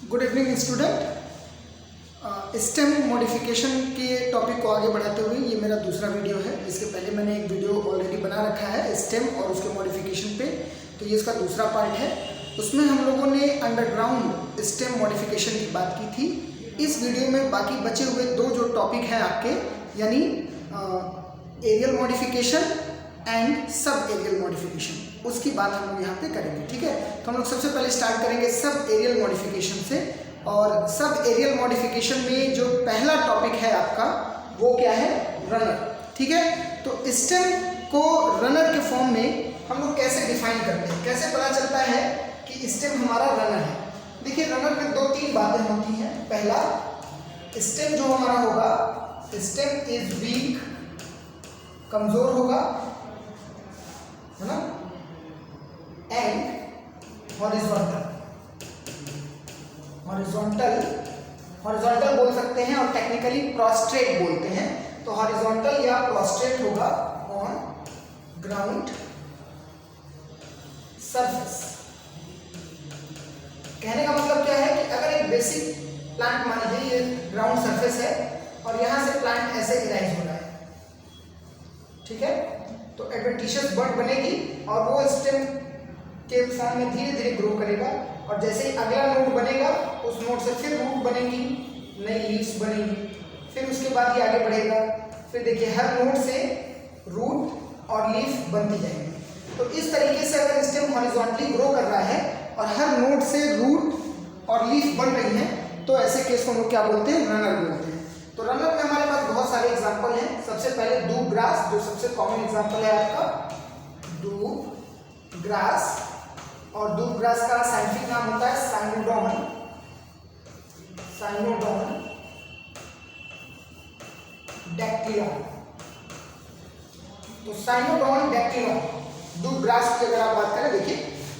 Good evening student. Stem modification के topic को आगे बढ़ाते हुए ये मेरा दूसरा वीडियो है। इसके पहले मैंने एक वीडियो ऑलरेडी बना रखा है स्टेम और उसके मॉडिफिकेशन पे, तो ये इसका दूसरा पार्ट है। उसमें हम लोगों ने अंडरग्राउंड स्टेम मॉडिफिकेशन की बात की थी। इस वीडियो में बाकी बचे हुए दो जो टॉपिक हैं आपके, यानी aerial modification and sub aerial modification, उसकी बात हम लोग यहाँ पे करेंगे। ठीक है, तो हम लोग सबसे पहले स्टार्ट करेंगे सब एरियल मॉडिफिकेशन से। और सब एरियल मॉडिफिकेशन में जो पहला टॉपिक है आपका वो क्या है, रनर। ठीक है, तो स्टेम को रनर के फॉर्म में हम लोग कैसे डिफाइन करते हैं, कैसे पता चलता है कि स्टेम हमारा रनर है। देखिए, रनर में दो तीन बातें होती हैं। पहला, स्टेम जो हमारा होगा, स्टेम इज वीक, कमजोर होगा, है ना, एंड हॉरिजॉन्टल। हॉरिजॉन्टल बोल सकते हैं और टेक्निकली प्रोस्ट्रेट बोलते हैं। तो हॉरिजॉन्टल या प्रोस्ट्रेट होगा ऑन ग्राउंड सरफेस। कहने का मतलब क्या है कि अगर एक बेसिक प्लांट, मान लीजिए ये ग्राउंड सरफेस है और यहां से प्लांट ऐसे इराइज हो रहा है, ठीक है, तो एडवेंटिशियस बड बनेगी और वो स्टेम के फॉर्म में धीरे धीरे ग्रो करेगा। और जैसे ही अगला नोड बनेगा, उस नोड से फिर रूट बनेगी, नई लीव्स बनेगी, फिर उसके बाद ये आगे बढ़ेगा। फिर देखिए, हर नोड से रूट और लीफ बनती जाएंगी। तो इस तरीके से अगर स्टेम हॉरिजॉन्टली ग्रो कर रहा है और हर नोड से रूट और लीफ बन रही हैं, तो ऐसे केस को हम लोग क्या बोलते हैं, रनर बोलते हैं। तो रनर में हमारे पास बहुत सारे एग्जाम्पल हैं। सबसे पहले दूब ग्रास, जो सबसे कॉमन एग्जाम्पल है आपका, दूब ग्रास। और दूब ग्रास का साइंटिफिक नाम होता है साइनोडॉन डैक्टिलियम। तो साइनोडॉन डैक्टिलियम दूब ग्रास की अगर आप बात करें, देखिए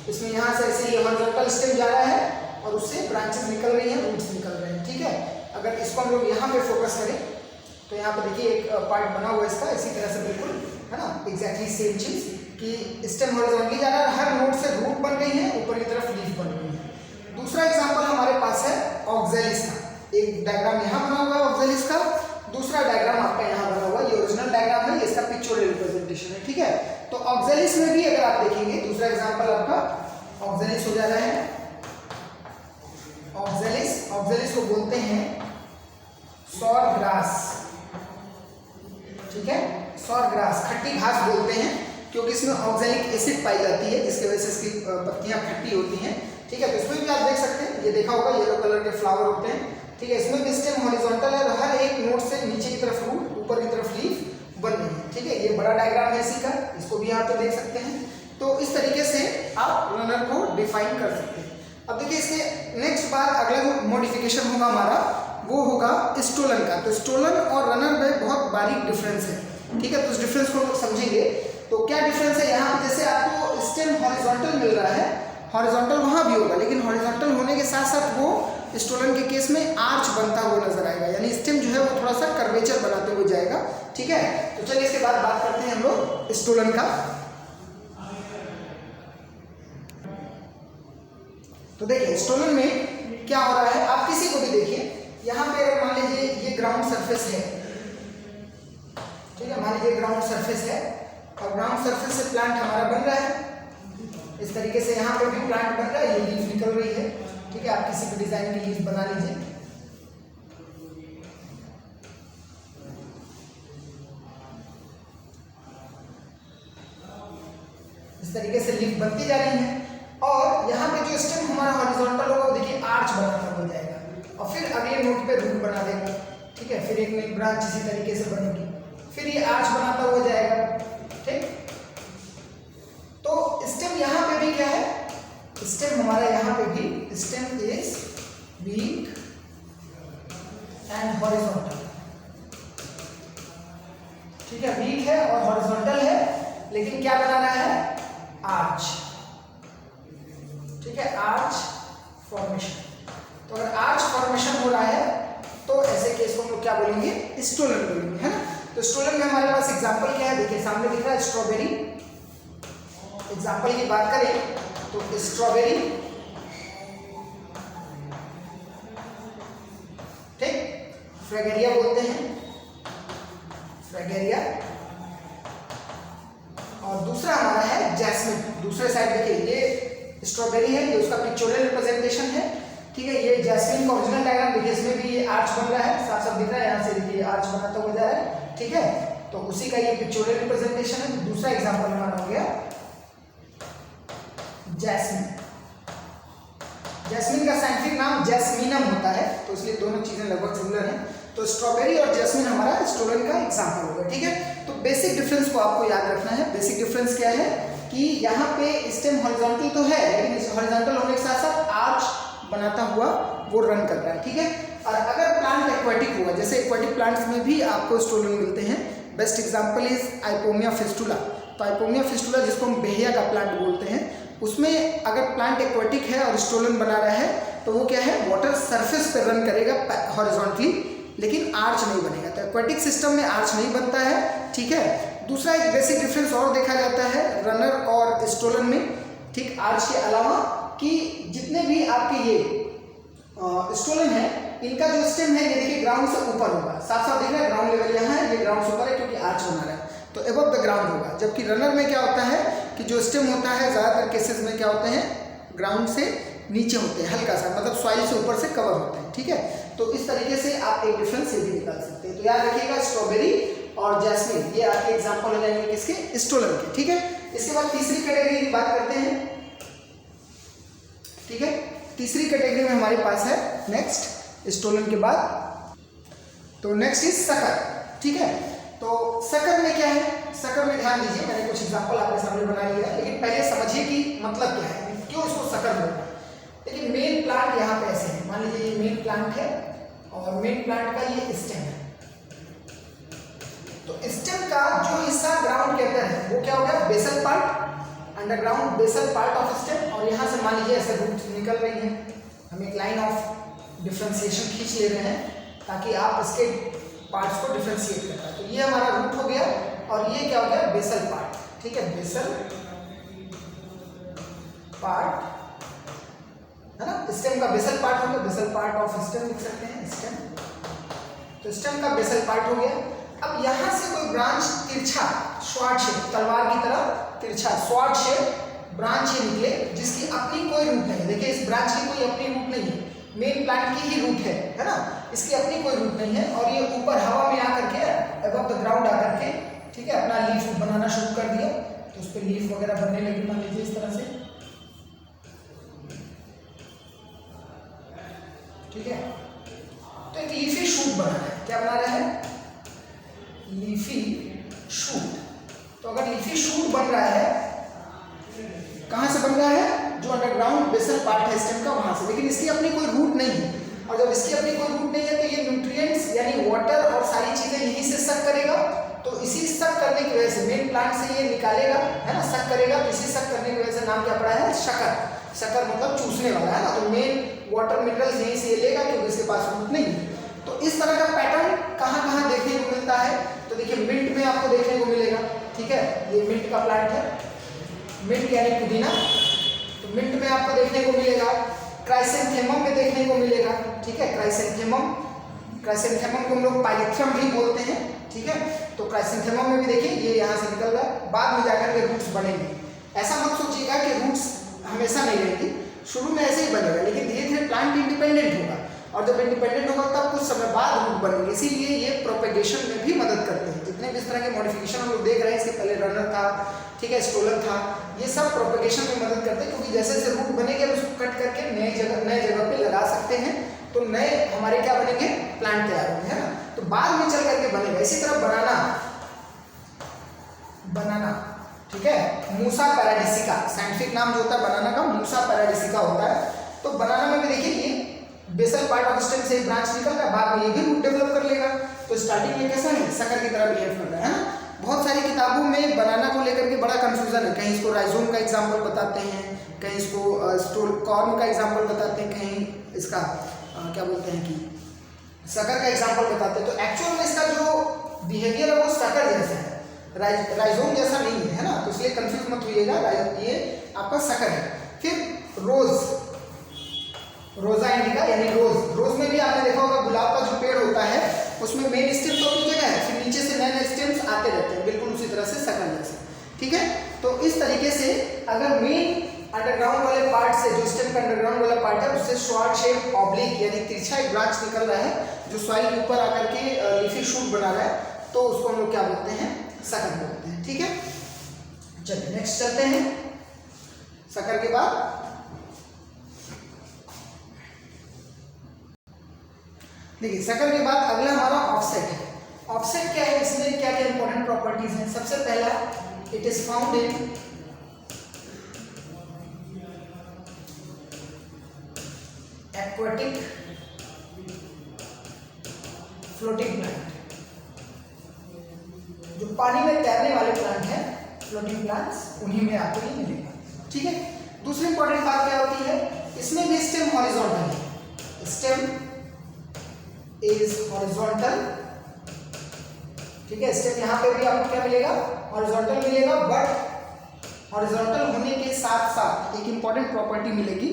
इसमें यहाँ से ऐसे ये हॉरिजॉन्टल स्टेम जा रहा है और उससे ब्रांचेस निकल रही हैं, रूट्स निकल रहे हैं। ठीक है, अगर इसको हम लोग यहाँ पे फोकस करें तो यहाँ पे देखिए एक पार्ट बना हुआ है इसका, इसी तरह से बिल्कुल, है ना, एग्जैक्टली सेम चीज कि स्टेम हॉरिजॉन्टली जा रहा है, हर नोड से रूट बन गई है, ऊपर की तरफ लीफ बन गई है। दूसरा एग्जांपल हमारे पास है ऑक्जेलिस का। एक डायग्राम यहाँ बना हुआ है ऑक्जेलिस का, दूसरा डायग्राम आपका यहाँ बना हुआ है। ये ओरिजिनल डायग्राम है, ये इसका पिक्चोरियल रिप्रेजेंटेशन है। ठीक है, तो ऑक्जेलिस में भी अगर आप देखेंगे, दूसरा एग्जाम्पल आपका ऑक्जेलिस हो जा रहा है। ऑक्जेलिस को बोलते हैं सौर ग्रास। ठीक है, सौर ग्रास, खट्टी घास बोलते हैं, क्योंकि इसमें ऑक्जेलिक एसिड पाई जाती है, जिसकी वजह से इसकी पत्तियां खट्टी होती हैं। ठीक है, तो इसमें भी आप देख सकते हैं, ये देखा होगा येलो कलर के फ्लावर होते हैं। ठीक है, इसमें भी स्टेम हॉरिजॉन्टल है और हर एक नोड से नीचे की तरफ रूट, ऊपर की तरफ लीफ बन रही है। ठीक है, ये बड़ा डायग्राम है इसी का, इसको भी आप तो देख सकते हैं। तो इस तरीके से आप रनर को डिफाइन कर सकते हैं। अब देखिए, इसके नेक्स्ट बार अगला जो मॉडिफिकेशन होगा हमारा, वो होगा स्टोलन का। तो स्टोलन और रनर में बहुत बारीक डिफरेंस है। ठीक है, तो उस डिफरेंस को हम लोग समझेंगे। तो क्या डिफरेंस है यहाँ पे, जैसे आपको स्टेम हॉरिजॉन्टल मिल रहा है, हॉरिजॉन्टल वहाँ भी होगा, लेकिन हॉरिजॉन्टल होने के साथ साथ वो स्टोलन के केस में आर्च बनता हुआ नजर आएगा, यानी स्टेम जो है वो थोड़ा सा कर्वेचर बनाते हुए जाएगा। ठीक है, तो चलिए इसके बाद बात करते हैं हम लोग स्टोलन का। तो देखिए, स्टोलन में क्या हो रहा है, आप किसी को भी देखिए, यहाँ पे अगर मान लीजिए ये ग्राउंड सरफेस है, ठीक है, मान लीजिए ग्राउंड सरफेस है और ग्राउंड सरफेस से प्लांट हमारा बन रहा है। इस तरीके से यहाँ पे भी प्लांट बन रहा है, ये लीफ निकल रही है। ठीक है, आप किसी भी डिजाइन की लीफ बना लीजिए। इस तरीके से लीफ बनती जा रही है और यहाँ पे जो स्टेम हमारा हॉरिजॉन्टल होगा, वो देखिए आर्च बनाता हो जाएगा और फिर अगले नोड पे रूट बना देगा। ठीक है, फिर एक नई ब्रांच इसी तरीके से बनेगी, फिर ये आर्च बनाता हुआ जाएगा। ठीक, तो स्टेम यहाँ पे भी क्या है, स्टेम हमारा यहाँ पे भी stem is weak and horizontal. ठीक है, वीक है और हॉरिजॉन्टल है, लेकिन क्या बना रहा है, आर्च। ठीक है, आर्च फॉर्मेशन। तो अगर आर्च फॉर्मेशन हो रहा है तो ऐसे केस को हम लोग क्या बोलेंगे, स्टोलन बोलेंगे, है ना। तो स्टोलन में हमारे पास एग्जांपल क्या है, देखिए सामने दिख रहा है स्ट्रॉबेरी। एग्जांपल की बात करें तो स्ट्रॉबेरी फ्रेगेरिया बोलते हैं, फ्रेगेरिया। और दूसरा हमारा है जैस्मिन। दूसरे साइड देखिए ये स्ट्रॉबेरी है, ये उसका पिक्चोरियल रिप्रेजेंटेशन है, ठीक है। ये जैस्मिन का ओरिजिनल डायग्राम देखिए, इसमें भी ये आर्च बन रहा है, साफ साफ दिख रहा है, यहाँ से देखिए आर्च बनाता हुआ जा रहा है, ठीक है। तो उसी का ये पिक्चोरियल रिप्रेजेंटेशन है। दूसरा एग्जांपल हमारा हो गया जैस्मिन। जैस्मिन का साइंटिफिक नाम जैस्मीनम होता है, तो इसलिए दोनों चीजें लगभग सिमिलर हैं। तो स्ट्रॉबेरी और जैस्मिन हमारा स्टोलन का एग्जांपल होगा, ठीक है। तो बेसिक डिफरेंस को आपको याद रखना है। बेसिक डिफरेंस क्या है कि यहाँ पे स्टेम हॉरिजॉन्टल तो है, लेकिन इस हॉरिजॉन्टल होने के साथ साथ आर्च बनाता हुआ वो रन कर रहा है, ठीक है। और अगर प्लांट एक्वाटिक हुआ, जैसे एक्वाटिक प्लांट्स में भी आपको स्टोलन मिलते हैं, best example is Ipomoea fistula. तो आइपोमिया फिस्टुला जिसको हम बेहिया का प्लांट बोलते हैं, उसमें अगर प्लांट एक्वाटिक है और स्टोलन बना रहा है तो वो क्या है, वाटर सरफेस पे रन करेगा हॉरिजॉन्टली, लेकिन आर्च नहीं बनेगा। तो एक्वाटिक सिस्टम में आर्च नहीं बनता है, ठीक है। दूसरा एक बेसिक डिफरेंस और देखा जाता है रनर और स्टोलन में, ठीक, आर्च के अलावा, कि जितने भी आपके ये स्टोलन है, इनका जो स्टेम है ये देखिए ग्राउंड से ऊपर होगा, साफ साफ दिख रहा है, ग्राउंड लेवल यहाँ है, ये ग्राउंड से ऊपर है क्योंकि आर्च बना रहा है, तो एबव द ग्राउंड होगा। जबकि रनर में क्या होता है कि जो स्टेम होता है ज़्यादातर केसेस में क्या होते हैं, ग्राउंड से नीचे होते हैं, हल्का सा, मतलब सॉइल से ऊपर से कवर होते हैं, ठीक है। तो इस तरीके से आप एक डिफरेंस ये भी निकाल सकते हैं। तो याद रखिएगा स्ट्रॉबेरी और जैस्मिन ये आपके एग्जाम्पल हो जाएंगे किसके, स्टोलन के, ठीक है। इसके बाद तीसरी कैटेगरी की बात करते हैं, ठीक है। तीसरी कैटेगरी में हमारे पास है नेक्स्ट स्टोलन के बाद, तो नेक्स्ट इज शक्कर, ठीक है। तो शक्कर में क्या है, शक्कर में ध्यान दीजिए, मैंने कुछ एग्जांपल आपके सामने बना लिया है, लेकिन पहले समझिए कि मतलब क्या है, क्यों इसको शक्कर बोलते हैं। देखिए मेन प्लांट यहाँ पे ऐसे है, मान लीजिए ये मेन प्लांट है और मेन प्लांट का ये स्टेम है। तो स्टेम का जो हिस्सा ग्राउंड के अंदर है वो क्या हो गया, basal part, underground basal part of stem. और यहाँ से मान लीजिए ऐसे रूट निकल रही है, हम एक लाइन ऑफ डिफ्रेंसिएशन खींच ले रहे हैं ताकि आप इसके पार्ट्स को डिफ्रेंशिएट कर पाए। तो ये हमारा रूट हो गया और ये क्या हो गया, बेसल पार्ट, ठीक है, बेसल पार्ट है ना। स्टेम का बेसल पार्ट हो गया, बेसल पार्ट ऑफ स्टेम लिख सकते हैं, स्टेम। तो स्टेम का बेसल पार्ट हो गया। अब यहाँ से कोई ब्रांच तिरछा स्वार्ड शेप, तलवार की तरह तिरछा स्वार्ड शेप ब्रांच ये निकले, जिसकी अपनी कोई रूट नहीं है। देखिए इस ब्रांच की कोई अपनी रूट नहीं है, मेन प्लांट की ही रूट है ना, इसकी अपनी कोई रूट नहीं है। और ये ऊपर हवा में आकर के अबव द ग्राउंड आकर के, ठीक है, अपना लीफ बनाना शुरू कर दिया। तो उस पर लीफ वगैरह बनने लगी, मान लीजिए इस तरह से, ठीक है। तो एक लीफी शूट बना रहा है, क्या बना रहा है, लीफी शूट। तो अगर लीफी शूट बन रहा है, कहां से बन रहा है, जो अंडरग्राउंड बेसल पार्ट है स्टेम का वहां से, लेकिन इसकी अपनी कोई रूट नहीं है। और जब इसकी अपनी कोई रूट नहीं है तो ये न्यूट्रिएंट्स यानी वाटर और सारी चीजें यहीं से सक करेगा। तो इसी सक करने की वजह से मेन प्लांट से ये निकालेगा, है ना, सक करेगा। तो इसी सक करने की वजह से नाम क्या पड़ा है, शक्कर। शक्कर मतलब चूसने वाला, है ना। तो मेन वाटर मिनरल्स यहीं से ये लेगा क्योंकि इसके पास रूट नहीं है। तो इस तरह का पैटर्न कहाँ कहाँ देखने को मिलता है, तो देखिए मिंट में आपको देखने को मिलेगा, ठीक है। ये मिंट का प्लांट है, मिंट यानी पुदीना, तो मिंट में आपको देखने को मिलेगा। क्राइसेंथेमम में देखने को मिलेगा, ठीक है। क्राइसेंथेमम को हम लोग पाइलेथ्रम भी बोलते हैं, ठीक है। तो क्राइसेंथेमम में भी देखिए ये यहाँ से निकल रहा है, बाद में जाकर के रूट्स बनेंगे। ऐसा मत सोचिएगा कि रूट्स हमेशा नहीं रहेंगी, शुरू में ऐसे ही बनेगा, लेकिन धीरे धीरे प्लांट इंडिपेंडेंट होगा। और जब इंडिपेंडेंट होगा तब कुछ समय बाद रूट बनेंगे। इसीलिए ये प्रोपेगेशन में भी मदद करते हैं। जितने भी इस तरह के मॉडिफिकेशन हम लोग देख रहे हैं, इसके पहले रनर था, ठीक है, स्टोलन था, ये सब प्रोपेगेशन में मदद करते हैं। क्योंकि जैसे जैसे रूट बनेंगे उसको कट करके नए जगह पे लगा सकते हैं, तो नए हमारे क्या बनेंगे, प्लांट तैयार होंगे, है ना। तो बाद में चल करके बनेगा। इसी तरह बनाना, ठीक है, मूसा पैराडिसिका, साइंटिफिक नाम जो होता है बनाना का मूसा पैराडिसिका होता है। तो बनाना में भी देखिए ये बेसल पार्ट ऑफ स्टेम से ब्रांच निकल रहा है, बाद में ये भी रूट डेवलप कर लेगा। तो स्टार्टिंग में कैसा है, शक्कर की तरह बिहेव कर रहा है ना। बहुत सारी किताबों में बनाना को लेकर के बड़ा कंफ्यूजन है, कहीं इसको राइजोम का एग्जाम्पल बताते हैं, कहीं इसको कॉर्न का एग्जाम्पल बताते हैं, कहीं इसका क्या बोलते हैं कि शक्कर का एग्जाम्पल बताते हैं। तो एक्चुअल में इसका जो बिहेवियर है वो शक्कर जैसा है, राइजोम जैसा नहीं है ना। तो इसलिए कंफ्यूज मत होइएगा, ये आपका शक्कर है। फिर रोजा इंडिका यानी रोज में भी आपने देखा होगा गुलाब का जो पेड़ होता है मेन स्टेम तो अपनी जगह है, फिर नीचे से नए नए स्टेम्स आते रहते हैं, बिल्कुल उसी तरह से शकल जैसे। ठीक है, तो इस तरीके से अगर मेन अंडरग्राउंड वाले पार्ट से, जो स्टेम का अंडरग्राउंड वाला पार्ट है, उससे शॉर्ट शेप ऑब्लिक यानी तिरछा एक ब्रांच निकल रहा है जो सॉइल के ऊपर आकर के लीफी शूट बना रहा है, तो उसको हम लोग क्या बोलते हैं, शकल बोलते हैं। ठीक है, चलिए नेक्स्ट चलते हैं। शकल के बाद देखिए, शकल के बाद अगला हमारा ऑफसेट है। ऑफसेट क्या है, इसमें क्या क्या इंपॉर्टेंट प्रॉपर्टीज हैं। सबसे पहला, it is found in aquatic floating plant, जो पानी में तैरने वाले प्लांट हैं, फ्लोटिंग प्लांट्स, उन्हीं में आपको ये मिलेगा। ठीक है, दूसरी इंपॉर्टेंट बात क्या होती है, इसमें भी स्टेम हॉरिजॉन्टल है, स्टेम इज हॉरिजॉन्टल। ठीक है, स्टेम यहाँ पे भी आपको क्या मिलेगा, हॉरिजॉन्टल मिलेगा, बट हॉरिजॉन्टल होने के साथ साथ एक इंपॉर्टेंट प्रॉपर्टी मिलेगी,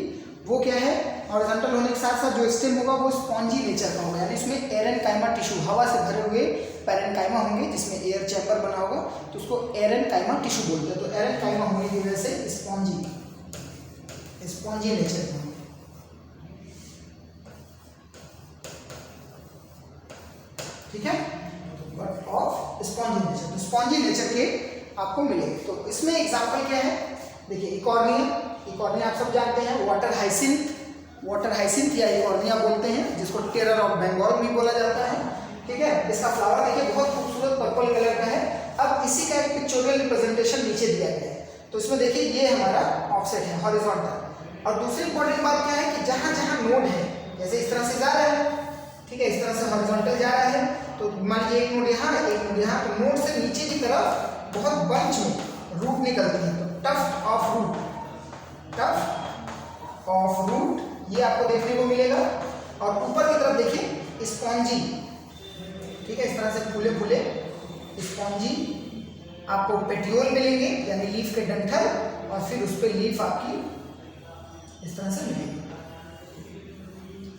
वो क्या है, हॉरिजॉन्टल होने के साथ साथ जो स्टेम होगा वो स्पॉन्जी नेचर का होगा, यानी इसमें एरेनकाइमा टिश्यू, हवा से भरे हुए पैरेनकाइमा होंगे जिसमें एयर चैम्बर बना होगा, तो उसको एरेनकाइमा टिश्यू बोलते हैं। तो एरेनकाइमा होने की वजह से स्पॉन्जी नेचर का, ठीक है, बट ऑफ स्पॉन्जी नेचर, तो स्पॉन्जी नेचर के आपको मिलेंगे। तो इसमें एग्जांपल क्या है, देखिए इकॉर्निया आप सब जानते हैं, वाटर हाइसिंथ या इकॉर्निया बोलते हैं, जिसको टेरर ऑफ बंगाल भी बोला जाता है। ठीक है, इसका फ्लावर देखिए बहुत खूबसूरत पर्पल कलर का है। अब इसी का एक पिक्चोरियल रिप्रेजेंटेशन नीचे दिया गया है, तो इसमें देखिए ये हमारा ऑफसेट है, हॉरिजॉन्टल। और दूसरी इंपॉर्टेंट बात क्या है कि जहाँ जहाँ नोड है, जैसे इस तरह से जा रहा है, ठीक है, इस तरह से हॉरिजॉन्टल जा रहा है, तो मान लीजिए एक नोड यहाँ, एक नोड यहाँ, तो नोड से नीचे की तरफ बहुत बंच में रूट निकलती है, तो टफ्ट ऑफ रूट ये आपको देखने को मिलेगा। और ऊपर की तरफ देखिए स्पॉन्जी, ठीक है, इस तरह से फूले फूले स्पॉन्जी आपको पेटियोल मिलेंगे, यानी लीफ के डंठल, और फिर उस पर लीफ आपकी इस तरह से मिलेगी।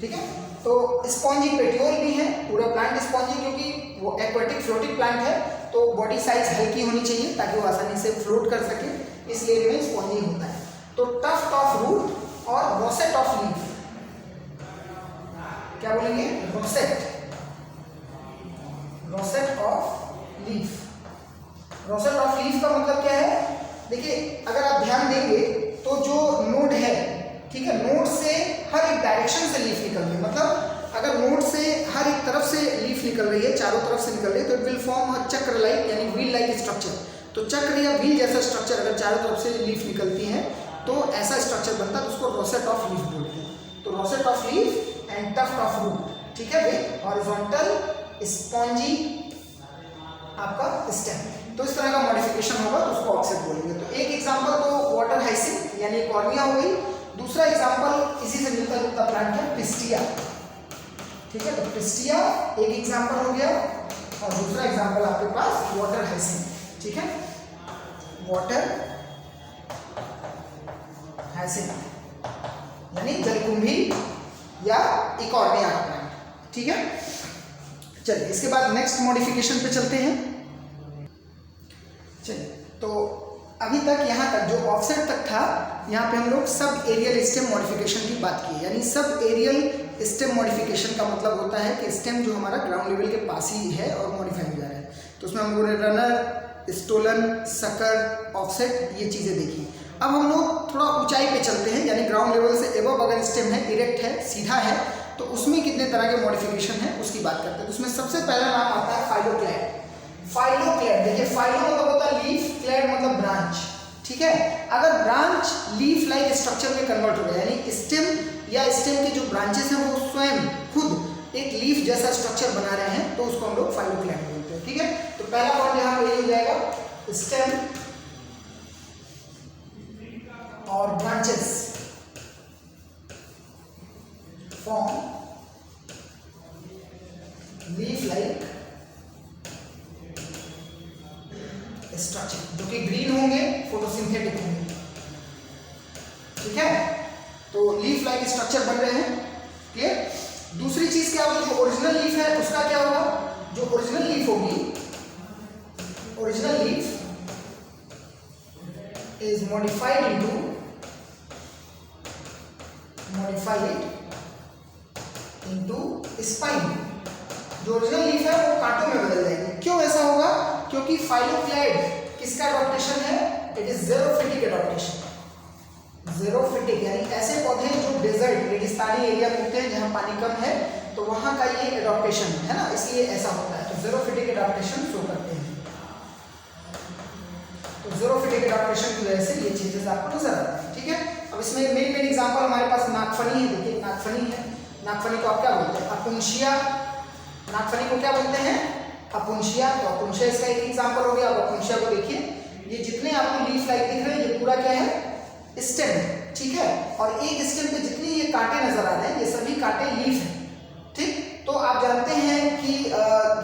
ठीक है, तो स्पॉन्जी पेटियोल भी है, पूरा प्लांट स्पॉन्जी, क्योंकि वो एक्वाटिक फ्लोटिंग प्लांट है, तो बॉडी साइज हल्की होनी चाहिए ताकि वो आसानी से फ्लोट कर सके, इसलिए इनमें स्पॉन्जी होता है। तो टफ्ट ऑफ रूट और रोसेट ऑफ लीफ, क्या बोलेंगे, rosette of leaf. Rosette of leaf का मतलब क्या है, देखिए अगर आप ध्यान देंगे तो जो नोड है, ठीक है, नोड से हर एक डायरेक्शन से लीफ निकल रही है, मतलब अगर नोड से हर एक तरफ से लीफ निकल रही है, चारों तरफ से निकल रही है, तो इट विल फॉर्म अ चक्र लाइक यानी व्हील लाइक स्ट्रक्चर। तो चक्र या व्हील जैसा स्ट्रक्चर अगर चारों तरफ से लीफ निकलती है तो ऐसा स्ट्रक्चर बनता है, तो उसको रोसेट ऑफ लीफ बोलते हैं। तो rosette of leaf and tuft of root, ठीक है, विद हॉरिजॉन्टल स्पॉन्जी आपका स्टेम। तो इस तरह का मॉडिफिकेशन होगा तो उसको ऑफसेट बोलेंगे। तो एक एग्जांपल तो वाटर हाइसिंथ यानी कॉर्निया हो गई, दूसरा एग्जांपल इसी से मिलता जुलता प्लांट है पिस्टिया। ठीक है, तो पिस्टिया एक एग्जांपल हो गया, और दूसरा एग्जांपल आपके पास वाटर हाइसिंथ। ठीक है, वाटर हाइसिंथ यानी जलकुंभी या इकॉर्निया का प्लांट। ठीक है, चलिए इसके बाद नेक्स्ट मॉडिफिकेशन पे चलते हैं। चलिए, तो अभी तक यहाँ तक जो ऑफसेट तक था, यहाँ पे हम लोग सब एरियल स्टेम मॉडिफिकेशन की बात की, यानी सब एरियल स्टेम मॉडिफिकेशन का मतलब होता है कि स्टेम जो हमारा ग्राउंड लेवल के पास ही है और मॉडिफाई हो जा रहा है। तो उसमें हम लोगों ने रनर, स्टोलन, सकर, ऑफसेट ये चीज़ें देखी। अब हम लोग थोड़ा ऊंचाई पे चलते हैं, यानी ग्राउंड लेवल से एबव अगर स्टेम है, इरेक्ट है, सीधा है, तो उसमें कितने तरह के मॉडिफिकेशन है उसकी बात करते हैं। तो उसमें सबसे पहला नाम आता है फाइलोक्लैड। फाइलोक्लैड, देखिए फाइलो मतलब होता है लीफ, क्लैड मतलब ब्रांच। ठीक है, अगर ब्रांच लीफ लाइक स्ट्रक्चर में कन्वर्ट हो गया, यानी स्टेम या स्टेम के जो ब्रांचेस हैं वो स्वयं खुद एक लीफ जैसा स्ट्रक्चर बना रहे हैं, तो उसको हम लोग फाइलोक्लैड बोलते हैं। ठीक है, तो पहला पॉइंट यहाँ पे हो जाएगा, स्टेम और branches form leaf like structure, जो कि ग्रीन होंगे, फोटोसिंथेटिक होंगे। ठीक है, तो लीफ लाइक स्ट्रक्चर बन रहे हैं। क्लियर? दूसरी चीज क्या होगी, जो ओरिजिनल लीफ है उसका क्या होगा, जो ओरिजिनल लीफ होगी, original leaf is modified into spine. जो ओरिजिनल लीफ है वो कांटों में बदल जाएगी। क्यों ऐसा होगा? क्योंकि फाइलोक्लैड किसका एडॉप्टेशन है? It is xerophytic adaptation. Xerophytic यानी ऐसे पौधे जो डेजर्ट रेगिस्तानी एरिया में होते हैं जहां पानी कम है, तो वहां का ये एडॉप्टेशन है ना, इसलिए ऐसा होता है। तो ज़ेरोफिटिक एडॉप्टेशन शो करते हैं। तो ज़ेरोफिटिक एडॉप्टेशन की वजह से ये चीजें आपको नजर आती हैं। ठीक है, अब इसमें मेन एग्जांपल हमारे पास नागफनी है। देखिए नागफनी है, नागफनी को आप क्या बोलते हैं? अपुंशिया। नागफनी को क्या बोलते हैं? अपुंशिया। तो अपुंशिया इसका एक एग्जांपल हो गया। अब अपुंशिया को देखिए, ये जितने आपको लीफ लाइक दिख रहे हैं ये पूरा क्या है? स्टेम है। ठीक है, और एक स्टेम पे जितने ये कांटे नजर आ रहे हैं ये सभी कांटे लीफ हैं। ठीक, तो आप जानते हैं कि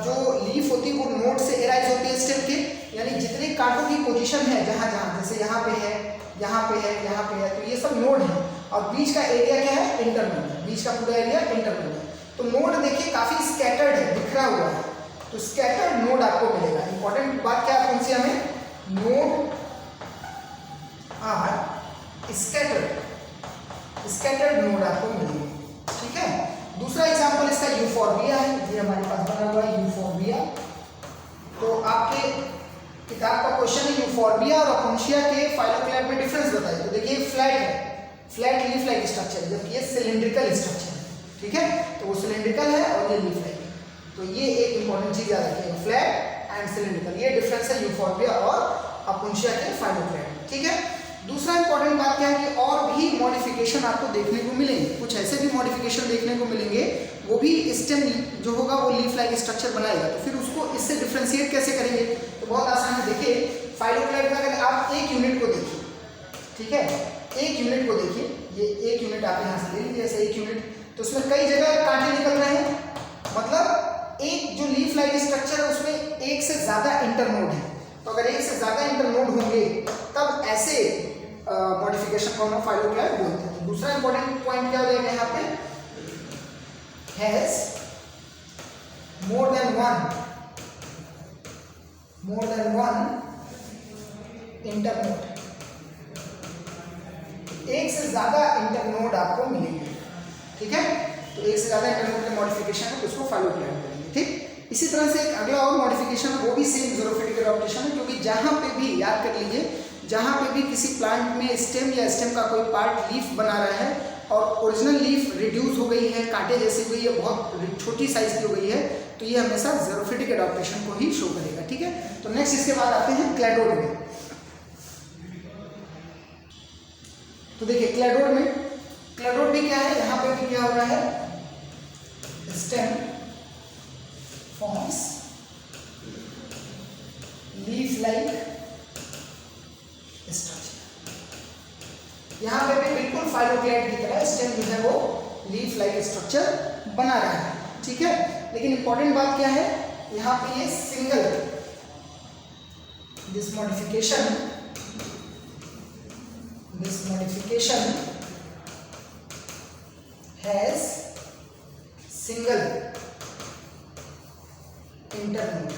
जो लीफ होती है वो नोड से एराइज होती है स्टेम के, यानी जितने कांटों की पोजीशन है जहां जहां, जैसे यहाँ पे है, यहाँ पे है, यहाँ पे है, तो ये सब नोड है। और बीच का एरिया क्या है? इंटरनोड है। बीच का पूरा एरिया इंटरनोड है। तो नोड देखिए काफी स्कैटर्ड है, बिखरा हुआ है। तो स्कैटर्ड नोड आपको मिलेगा। इंपॉर्टेंट बात क्या है कौन-सी हमें? नोड आर स्कैटर्ड नोड आपको मिलेंगे। ठीक है, दूसरा एग्जांपल इसका यूफोर्बिया है। ये हमारे पास बना हुआ है यूफोर्बिया। तो आपके किताब का क्वेश्चन है यूफोर्बिया और अपुंशिया के फाइलोक्लैड में डिफरेंस बताइए। तो देखिए फ्लैट है, फ्लैट लीफ लाइक स्ट्रक्चर है, जबकि ये सिलिंड्रिकल स्ट्रक्चर है। ठीक है, तो वो सिलिंड्रिकल है और ये लीफ लाइक है। तो ये एक इंपॉर्टेंट चीज याद रखिएगा, फ्लैट एंड सिलिंड्रिकल। ये डिफरेंस है यूफोर्बिया और अपुंशिया के फाइलोक्लैड। ठीक है, दूसरा इंपॉर्टेंट बात क्या है कि और भी मॉडिफिकेशन आपको देखने को मिलेंगे। कुछ ऐसे भी मॉडिफिकेशन देखने को मिलेंगे, वो भी स्टेम जो होगा वो लीफ लाइक स्ट्रक्चर बनाएगा। तो फिर उसको इससे डिफ्रेंशिएट कैसे करेंगे? तो बहुत आसान है। देखिए फाइलोक्लैड में अगर आप एक यूनिट को देखिए, ठीक है, एक यूनिट को देखिए, ये एक यूनिट आप यहाँ से ले लीजिए, ऐसे एक यूनिट, तो उसमें कई जगह कांटे निकल रहे हैं। मतलब एक जो लीफ लाइक स्ट्रक्चर है उसमें एक से ज्यादा इंटरनोड है। तो अगर एक से ज्यादा इंटरनोड होंगे तब ऐसे मॉडिफिकेशन को हम फाइलोक्लैड बोलते हैं। दूसरा इंपॉर्टेंट पॉइंट क्या हो जाएगा यहाँ पे? Has more than one internode. एक से ज्यादा इंटरनोड आपको मिलेंगे। ठीक है, तो एक से ज्यादा इंटरनोड के मॉडिफिकेशन है तो उसको फाइलोक्लैड बोलेंगे। ठीक, इसी तरह से एक अगला और मॉडिफिकेशन है, वो भी सेम ज़ेरोफिटिक एडॉप्टेशन है। क्योंकि जहां पे भी याद कर लीजिए, जहां पे भी किसी प्लांट में स्टेम या स्टेम का कोई पार्ट लीफ बना रहा है और ओरिजिनल लीफ रिड्यूस हो गई है, कांटे जैसी हुई है, बहुत छोटी साइज की हो गई है, तो ये हमेशा ज़ेरोफिटिक एडॉप्टेशन को ही शो करेगा। ठीक है, तो नेक्स्ट इसके बाद आते हैं क्लैडोड में। तो देखिए क्लैडोड भी क्या है? यहाँ पे भी क्या हो रहा है? Stem forms leaf like structure. यहाँ पे भी बिल्कुल फाइलोक्लैड की तरह स्टेम जो है वो लीफ लाइक स्ट्रक्चर बना रहा है। ठीक है, लेकिन इंपॉर्टेंट बात क्या है? यहाँ पे ये single, this modification has single internode.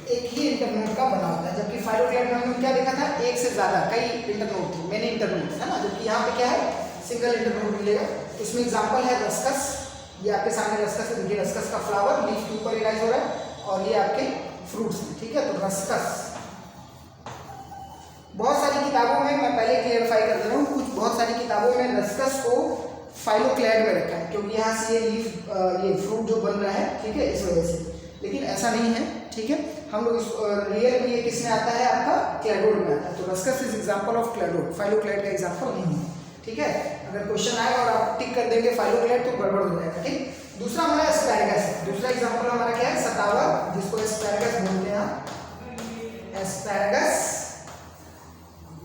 एक ही इंटरनोड का बना होता है, जबकि फाइलोक्लैड में हमने क्या देखा था? एक से ज्यादा कई इंटरनोड थे, मैनी इंटरनोड है ना, जबकि यहाँ पे क्या है? सिंगल इंटरनोड मिलेगा। इसमें एग्जांपल है रस्कस। ये आपके सामने रस्कस है। देखिए रस्कस का फ्लावर लीफ के ऊपर इलाज हो रहा है और ये आपके फ्रूट्स हैं। ठीक है, तो रस्कस बहुत सारी किताबों में, मैं पहले क्लियरफाई कर दे रहा हूँ, कुछ बहुत सारी किताबों में रस्कस को फाइलोक्लैड में रखा है क्योंकि यहाँ से ये लीफ ये फ्रूट जो बन रहा है, ठीक है, इस वजह से। लेकिन ऐसा नहीं है। ठीक है, हम लोग रियल में ये किस में आता है? आपका क्लैडोड में आता है। तो ruscus is example of cladode, phylloclade का एग्जांपल नहीं है। ठीक है, अगर क्वेश्चन आए और आप टिक कर देंगे फाइलोक्लैड तो गड़बड़ हो जाएगा। ठीक, दूसरा हमारा एस्पैरगस है। दूसरा एग्जांपल हमारा क्या है? सतावर, जिसको एस्पैरगस बोलते हैं।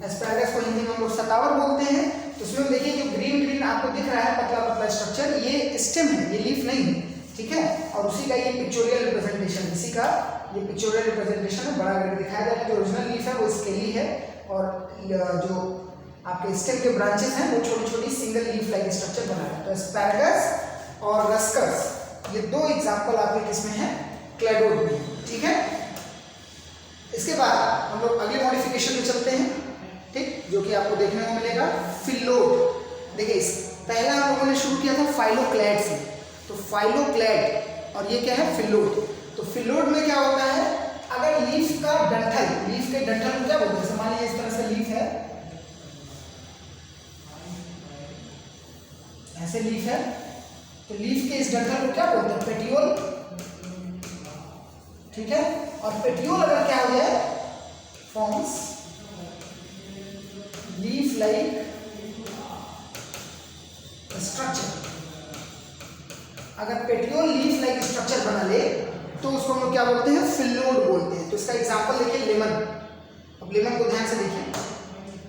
एस्पैरगस को हिंदी में हम लोग सतावर बोलते हैं। तो उसमें देखिए जो ग्रीन आपको दिख रहा है पतला पतला स्ट्रक्चर, ये स्टेम है, ये लीफ नहीं है। ठीक है, और उसी का ये पिक्चोरियल रिप्रेजेंटेशन, इसी का ये पिक्चोरियल रिप्रेजेंटेशन है, बड़ा करके दिखाया जा रहा है। जो ओरिजिनल लीफ है वो स्केली है और जो आपके स्टेम के ब्रांचेस हैं वो छोटी छोटी सिंगल लीफ लाइक स्ट्रक्चर बना रहे हैं। तो एस्पैरगस और रस्कस ये दो एग्जाम्पल आपके किसमें है, क्लैडोड में, ठीक है। इसके बाद हम लोग अगले मॉडिफिकेशन में चलते हैं, ठीक, जो कि आपको देखने को मिलेगा फिलोड। देखिए पहला हम लोगों ने शुरू किया था फाइलोक्लैड से, तो फाइलोक्लैड और ये क्या है फिलोड। तो फिलोड में क्या होता है, अगर लीफ का डंठल, लीफ के डंठल को क्या बोलते हैं, जैसे मान लीजिए इस तरह से लीफ है, ऐसे लीफ है, तो लीफ के इस डंठल को क्या बोलते हैं, पेटियोल, ठीक है। और पेटियोल अगर क्या हो जाए, फॉर्म्स लीफ लाइक स्ट्रक्चर, अगर पेटियोल लीफ लाइक स्ट्रक्चर बना ले तो उसको हम लोग क्या बोलते हैं, फिलोड बोलते हैं। तो इसका एग्जांपल देखिए लेमन। अब लेमन को ध्यान से देखिए,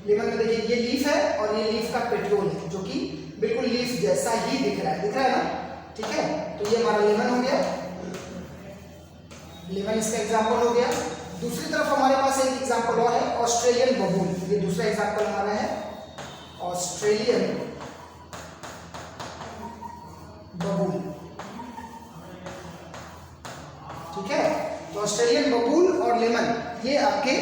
लेमन में देखिए ये लीफ है और ये लीफ का पेटियोल है, जो कि बिल्कुल लीफ जैसा ही दिख रहा है ना, ठीक है। तो ये हमारा लेमन हो गया, लेमन इसका एग्जांपल हो गया। दूसरी तरफ हमारे पास एक एग्जांपल और है, ऑस्ट्रेलियन बबूल। ये दूसरा एग्जांपल हमारा है ऑस्ट्रेलियन बबूल, ठीक है। तो ऑस्ट्रेलियन बबूल और लेमन ये आपके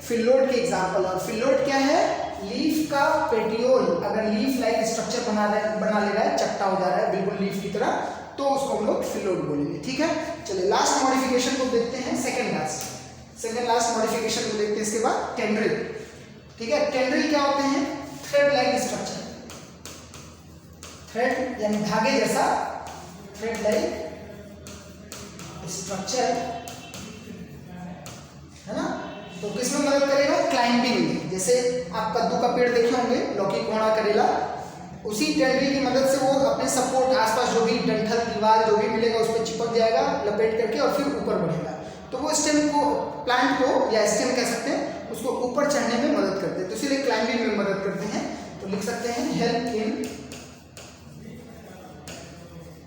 फिलोड के एग्जांपल। और फिलोड क्या है, लीफ का पेटियोल अगर लीफ लाइक स्ट्रक्चर बना ले रहा है, चपटा हो जा रहा है बिल्कुल लीफ की तरह, तो उसको हम लोग फिलोड बोलेंगे, ठीक है। चलिए लास्ट मॉडिफिकेशन को देखते हैं, सेकेंड लास्ट मॉडिफिकेशन को देखते हैं। इसके बाद टेंड्रिल, ठीक है। टेंड्रिल क्या होते हैं, थ्रेड लाइक स्ट्रक्चर, थ्रेड यानी धागे जैसा, थ्रेड लाइक स्ट्रक्चर, है ना। तो किसमें मदद करेगा, क्लाइंबिंग में। जैसे आप कद्दू का पेड़ देखे होंगे, लौकी, कोहड़ा, करेला, उसी टेंड्रिल की मदद से वो अपने सपोर्ट आसपास जो भी डंठल, दीवार जो भी मिलेगा उस पर चिपक जाएगा लपेट करके, और फिर ऊपर बढ़ेगा। तो वो स्टेम को, प्लांट को या स्टेम कह सकते हैं, उसको ऊपर चढ़ने में मदद करते हैं, तो इसीलिए क्लाइंबिंग में मदद करते हैं। तो लिख सकते हैं हेल्प इन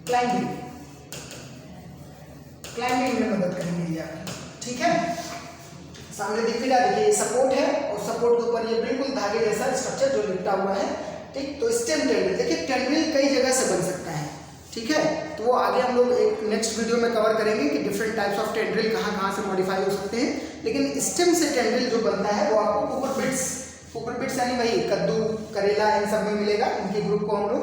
क्लाइंबिंग, क्लाइंबिंग में मदद करेंगे ये आपकी, ठीक है। सामने दिख रहा है, देखिए ये सपोर्ट है और सपोर्ट के ऊपर ये बिल्कुल धागे जैसा स्ट्रक्चर जो लिपटा हुआ है, ठीक। तो स्टेम टेंड्रिल, देखिए टेंड्रिल कई जगह से बन सकता है, ठीक है। तो वो आगे हम लोग एक नेक्स्ट वीडियो में कवर करेंगे कि डिफरेंट टाइप्स ऑफ टेंड्रिल कहाँ से मॉडिफाई हो सकते हैं। लेकिन स्टेम से टेंड्रिल जो बनता है वो आपको कुकुरबिट्स यानी वही कद्दू, करेला, इन सब में मिलेगा। इनके ग्रुप को हम लोग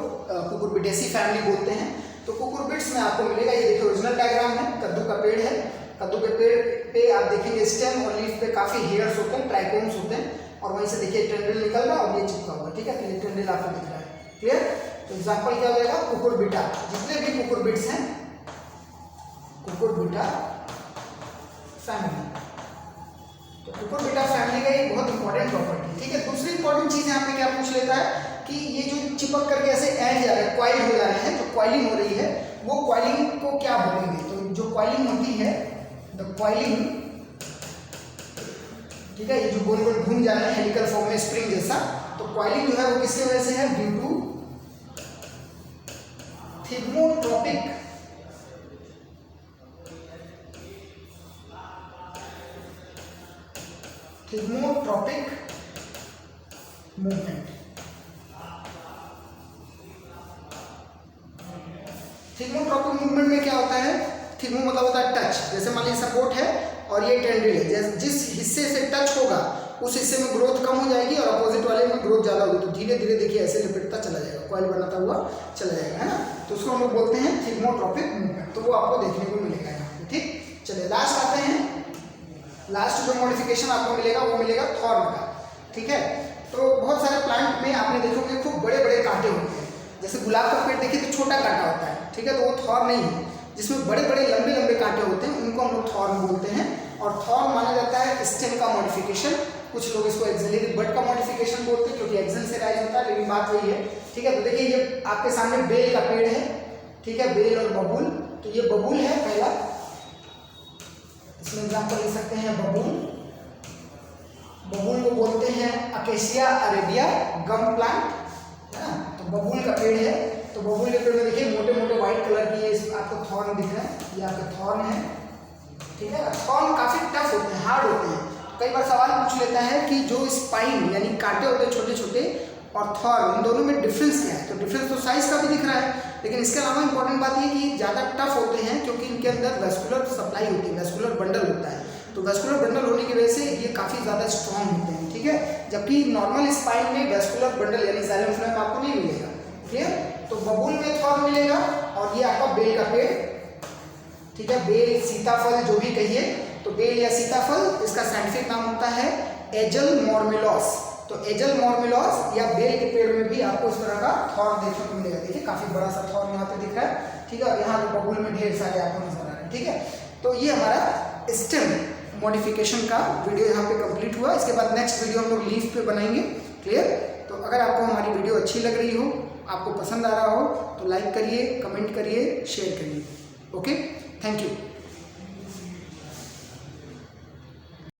कुकुरबिटेसी फैमिली बोलते हैं। तो कुकुरबिट्स में आपको मिलेगा, ये देखिए ओरिजिनल डायग्राम है, कद्दू का पेड़ है, कद्दू के पेड़ पे आप देखेंगे स्टेम और लीफ पे काफी हेयर्स होते हैं, ट्राइकोम्स होते हैं, और वहीं से देखिए टेंड्रिल निकल रहा है और ये चिपका हुआ, ठीक है। तो ये टेंड्रिल आपको दिख रहा है, क्लियर। तो एग्जांपल क्या हो जाएगा, कुकुरबिटा, जितने भी कुकुरबिट्स हैं, कुकुरबिटा फैमिली। तो कुकुरबिटा फैमिली का एक बहुत इंपॉर्टेंट प्रॉपर्टी, ठीक है। दूसरी इंपॉर्टेंट चीज यहाँ पे क्या पूछ लेता है कि ये जो चिपक करके ऐसे ऐड जा रहे हैं, क्वाइल हो जा रहे हैं, जो क्वाइलिंग हो रही है, वो क्वाइलिंग को क्या बोलेंगे। तो जो क्वाइलिंग होती है, द क्वाइलिंग, ठीक है, ये जो गोल गोल घूम जा रहे हैं हेलिकल फॉर्म में स्प्रिंग जैसा, तो क्वाइलिंग जो है वो किसकी वजह से है, ड्यू टू थिग्मोट्रोपिक मूवमेंट। थिग्मोट्रोपिक मूवमेंट में क्या होता है, थिग्मो मतलब होता है टच, जैसे मान लीजिए सपोर्ट है और ये टेंड्रिल है, जिस हिस्से से टच होगा उस हिस्से में ग्रोथ कम हो जाएगी और अपोजिट वाले में ग्रोथ ज़्यादा होगी, तो धीरे धीरे देखिए ऐसे लिपटता चला जाएगा, कॉइल बनाता हुआ चला जाएगा, है ना। तो उसको हम लोग बोलते हैं थिग्मोट्रोपिक मूवमेंट। तो वो आपको देखने को मिलेगा यहाँ पे, ठीक। चलिए लास्ट आते हैं, लास्ट जो मॉडिफिकेशन आपको मिलेगा वो मिलेगा थॉर्न का, ठीक है। तो बहुत सारे प्लांट में आपने देखोगे खूब बड़े बड़े कांटे होते हैं, जैसे गुलाब का पेड़ देखिए तो छोटा कांटा होता है, ठीक है, तो वो थॉर्न नहीं है। जिसमें बड़े बड़े लंबे लंबे कांटे होते हैं उनको हम लोग थॉर्न बोलते हैं। और थॉर्न माना जाता है स्टेम का मॉडिफिकेशन, कुछ लोग इसको एक्सिलरी बड का मॉडिफिकेशन बोलते हैं क्योंकि एक्सिल से राइज होता है, लेकिन बात वही है, ठीक है। तो देखिए ये आपके सामने बेल का पेड़ है, ठीक है, बेल और बबूल। तो ये बबूल है पहला, इसमें एग्जाम्पल ले सकते हैं बबूल। बबूल को बोलते हैं अकेसिया अरेबिया गम प्लांट, है ना। तो बबूल का पेड़ है, तो बबूल के पेड़ में देखिए मोटे मोटे व्हाइट कलर की ये आपको थॉर्न दिख रहे हैं, ये आपके थॉर्न है, ठीक है। थॉर्न काफी टफ होते हैं, हार्ड होते हैं। कई बार सवाल पूछ लेता है कि जो स्पाइन यानी कांटे होते हैं छोटे छोटे, और थॉर्न, इन दोनों में डिफरेंस क्या है? तो डिफरेंस तो साइज का भी दिख रहा है, लेकिन इसके अलावा इंपॉर्टेंट बात ये कि ज़्यादा टफ होते हैं क्योंकि इनके अंदर वेस्कुलर सप्लाई होती है, वेस्कुलर बंडल होता है। तो वेस्कुलर बंडल होने की वजह से ये काफ़ी ज़्यादा स्ट्रॉन्ग होते हैं, ठीक है। जबकि नॉर्मल स्पाइन में वेस्कुलर बंडल यानी जाइलम फ्लोएम आपको नहीं मिलेगा, क्लियर। तो बबूल में थॉर्न मिलेगा और ये आपका बेल का पेड़, ठीक है। बेल, सीताफल जो भी कहिए, तो बेल या सीताफल, इसका साइंटिफिक नाम होता है एजल मॉर्मेलॉस। तो एजल मॉर्मेलॉस या बेल के पेड़ में भी आपको इस तरह का थॉर्न देखने को मिलेगा। देखिए काफी बड़ा सा थॉर्न यहाँ पे दिख रहा है, ठीक है। और यहाँ पे बबूल में ढेर सारे आपको नजर आ रहे हैं, ठीक है। तो ये हमारा स्टेम मॉडिफिकेशन का वीडियो यहाँ पे कंप्लीट हुआ। इसके बाद नेक्स्ट वीडियो हम लोग लीफ पे बनाएंगे, क्लियर। तो अगर आपको हमारी वीडियो अच्छी लग रही हो, आपको पसंद आ रहा हो, तो लाइक करिए, कमेंट करिए, शेयर करिए। Okay, thank you.